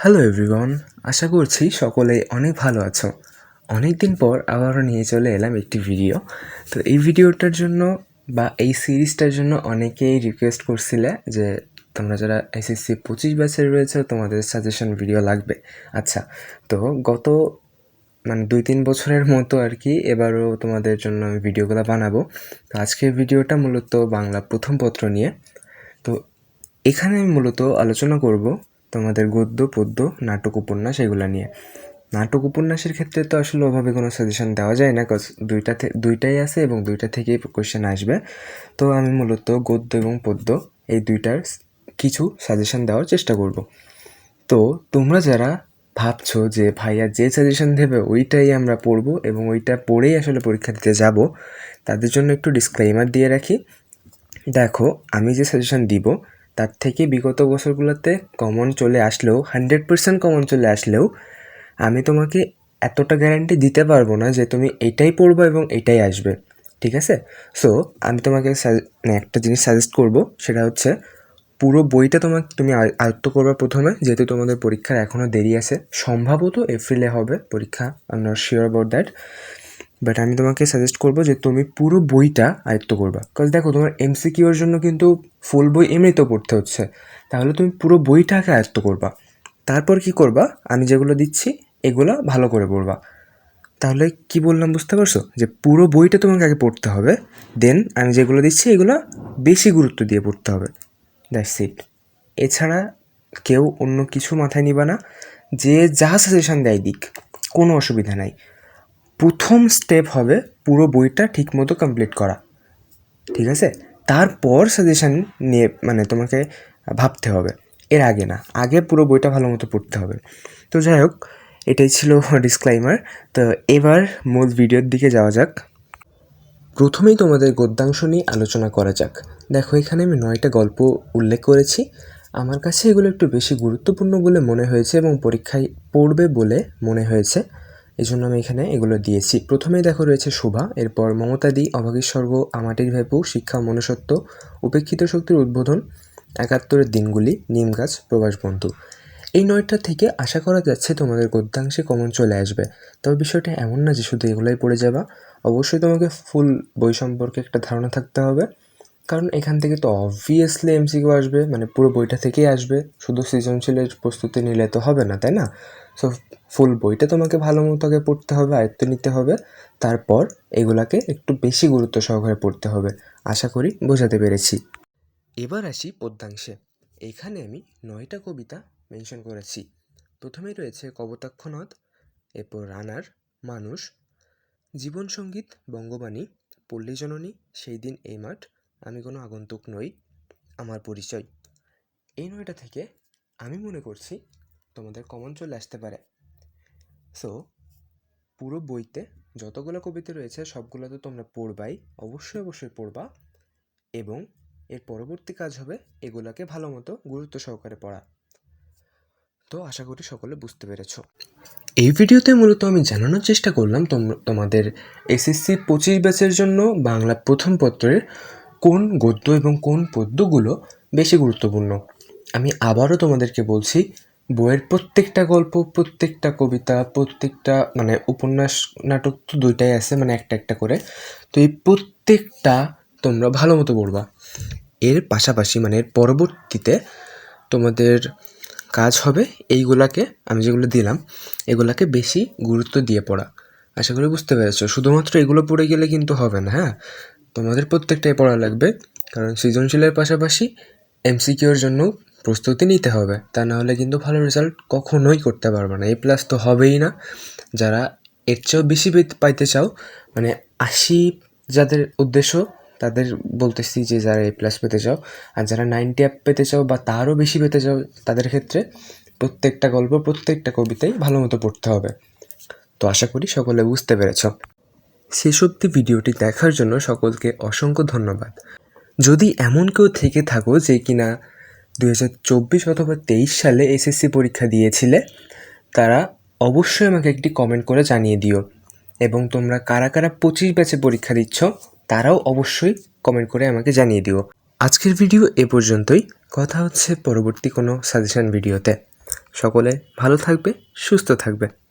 Hello everyone, আশা করছি সকলেই অনেক ভালো আছো। অনেক দিন পর আবারও নিয়ে চলে এলাম একটি ভিডিও। তো এই ভিডিওটার জন্য বা এই সিরিজটার জন্য অনেকেই রিকোয়েস্ট করছিলে যে তোমরা যারা এসএসসি 25 ব্যাচের রয়েছে তোমাদের সাজেশন ভিডিও লাগবে। আচ্ছা, তো গত 2-3 বছরের মতো আর কি এবারও তোমাদের জন্য আমি ভিডিওগুলো বানাবো। তো আজকের ভিডিওটা মূলত বাংলা প্রথম পত্র নিয়ে। তো এখানে আমি মূলত আলোচনা করব তোমাদের গদ্য পদ্য নাটক উপন্যাস এগুলো নিয়ে। নাটক উপন্যাসের ক্ষেত্রে তো আসলে ওভাবে কোনো সাজেশন দেওয়া যায় না, কজ দুইটাই আছে এবং দুইটা থেকেই কোয়েশ্চেন আসবে। তো আমি মূলত গদ্য এবং পদ্য এই দুইটার কিছু সাজেশন দেওয়ার চেষ্টা করব। তো তোমরা যারা ভাবছো যে ভাইয়া যে সাজেশন দেবে ওইটাই আমরা পড়বো এবং ওইটা পড়েই আসলে পরীক্ষা দিতে যাব, তাদের জন্য একটু ডিসক্লেইমার দিয়ে রাখি। দেখো, আমি যে সাজেশন দিব তার থেকে বিগত বছরগুলোতে কমন চলে আসলেও 100% কমন চলে আসলেও আমি তোমাকে এতটা গ্যারান্টি দিতে পারবো না যে তুমি এটাই পড়বো এবং এটাই আসবে, ঠিক আছে? সো আমি তোমাকে একটা জিনিস সাজেস্ট করব, সেটা হচ্ছে পুরো বইটা তুমি আয়ত্ত করবে প্রথমে, যেহেতু তোমাদের পরীক্ষার এখনও দেরি আছে। সম্ভবত এপ্রিলে হবে পরীক্ষা, I am not sure about that. But আমি তোমাকে সাজেস্ট করবো যে তুমি পুরো বইটা আয়ত্ত করবা। কারণ দেখো, তোমার এমসিকিউর জন্য কিন্তু ফুল বই এমনিতেও পড়তে হচ্ছে, তাহলে তুমি পুরো বইটাকে আয়ত্ত করবা। তারপর কি করবা, আমি যেগুলো দিচ্ছি এগুলো ভালো করে পড়বা। তাহলে কি বললাম বুঝতে পারছো? যে পুরো বইটা তোমাকে আগে পড়তে হবে, দেন আমি যেগুলো দিচ্ছি এগুলো বেশি গুরুত্ব দিয়ে পড়তে হবে। That's it. এছাড়া কেউ অন্য কিছু মাথায় নিবা না। যে যা সাজেশন দেয় দিক, কোনো অসুবিধা নাই। প্রথম স্টেপ হবে পুরো বইটা ঠিকমতো কমপ্লিট করা, ঠিক আছে? তারপর সাজেশান নিয়ে তোমাকে ভাবতে হবে, এর আগে না। আগে পুরো বইটা ভালো মতো পড়তে হবে। তো যাই হোক, এটাই ছিল ডিসক্লাইমার। তো এবার মূল ভিডিওর দিকে যাওয়া যাক। প্রথমেই তোমাদের গদ্যাংশ নিয়ে আলোচনা করা যাক। দেখো, এখানে আমি 9টা গল্প উল্লেখ করেছি। আমার কাছে এগুলো একটু বেশি গুরুত্বপূর্ণ বলে মনে হয়েছে এবং পরীক্ষায় পড়বে বলে মনে হয়েছে, এই জন্য আমি এখানে এগুলো দিয়েছি। প্রথমেই দেখো রয়েছে শোভা, এরপর মমতাদি, অভাগীর স্বর্গ, আমাটির ভাইপো, শিক্ষা মনুষ্যত্ব, উপেক্ষিত শক্তির উদ্বোধন, 71-এর দিনগুলি, নিমগাছ, প্রবাস বন্ধু। এই 9টা থেকে আশা করা যাচ্ছে তোমাদের গদ্যাংশে কমন চলে আসবে। তবে বিষয়টা এমন না যে শুধু এগুলোই পড়ে যাবা। অবশ্যই তোমাকে ফুল বই সম্পর্কে একটা ধারণা থাকতে হবে, কারণ এখান থেকে তো অবভিয়াসলি এমসিকিউ আসবে, পুরো বইটা থেকেই আসবে। শুধু সৃজনশীলের প্রস্তুতি নিলে তো হবে না, তাই না? সো ফুল বইটা তোমাকে ভালো মতো আগে পড়তে হবে, আয়ত্ত নিতে হবে। তারপর এগুলাকে একটু বেশি গুরুত্ব সহকারে পড়তে হবে। আশা করি বোঝাতে পেরেছি। এবার আসি পদ্যাংশে। এইখানে আমি 9টা কবিতা মেনশন করেছি। প্রথমেই রয়েছে কপোতাক্ষ নদ, এরপর রানার, মানুষ, জীবন সঙ্গীত, বঙ্গবাণী, পল্লী জননী, সেই দিন এই মাঠ, আমি কোনো আগন্তুক নই, আমার পরিচয়। এই 9টা থেকে আমি মনে করছি তোমাদের কমন চলে আসতে পারে। সো পুরো বইতে যতগুলো কবিতা রয়েছে সবগুলো তো তোমরা পড়বাই, অবশ্যই পড়বা। এবং এর পরবর্তী কাজ হবে এগুলোকে ভালো মতো গুরুত্ব সহকারে পড়া। তো আশা করি সকলে বুঝতে পেরেছো। এই ভিডিওতে মূলত আমি জানানোর চেষ্টা করলাম তোমাদের এসএসসি 25 ব্যাচের জন্য বাংলা প্রথম পত্রের কোন গদ্য এবং কোন পদ্যগুলো বেশি গুরুত্বপূর্ণ। আমি আবারও তোমাদেরকে বলছি, বইয়ের প্রত্যেকটা গল্প, প্রত্যেকটা কবিতা, প্রত্যেকটা উপন্যাস, নাটক তো দুইটাই আছে, একটা করে। তো এই প্রত্যেকটা তোমরা ভালো মতো পড়বা। এর পাশাপাশি এর পরবর্তীতে তোমাদের কাজ হবে এইগুলাকে, আমি যেগুলো দিলাম এগুলাকে বেশি গুরুত্ব দিয়ে পড়া। আশা করি বুঝতে পেরেছো। শুধুমাত্র এগুলো পড়ে গেলে কিন্তু হবে না, হ্যাঁ? তোমাদের প্রত্যেকটাই পড়া লাগবে, কারণ সৃজনশীলের পাশাপাশি এমসিকিউর জন্য প্রস্তুতি নিতে হবে। তা নাহলে কিন্তু ভালো রেজাল্ট কখনোই করতে পারবে না, A+ তো হবেই না। যারা এর চেয়েও বেশি পাইতে চাও, 80 যাদের উদ্দেশ্য, তাদের বলতেছি যে যারা A+ পেতে চাও, আর যারা 90 আপ পেতে চাও বা তারও বেশি পেতে চাও, তাদের ক্ষেত্রে প্রত্যেকটা গল্প, প্রত্যেকটা কবিতাই ভালো মতো পড়তে হবে। তো আশা করি সকলে বুঝতে পেরেছ। শেষ অবধি ভিডিওটি দেখার জন্য সকলকে অসংখ্য ধন্যবাদ। যদি এমন কেউ থেকে থাকো যে কিনা 2024 অথবা 23 সালে এসএসসি পরীক্ষা দিয়েছিলে, তারা অবশ্যই আমাকে একটি কমেন্ট করে জানিয়ে দিও। এবং তোমরা কারা কারা 25 ব্যাচে পরীক্ষা দিচ্ছ তারাও অবশ্যই কমেন্ট করে আমাকে জানিয়ে দিও। আজকের ভিডিও এ পর্যন্তই। কথা হচ্ছে পরবর্তী কোনো সাজেশন ভিডিওতে। সকলে ভালো থাকবে, সুস্থ থাকবে।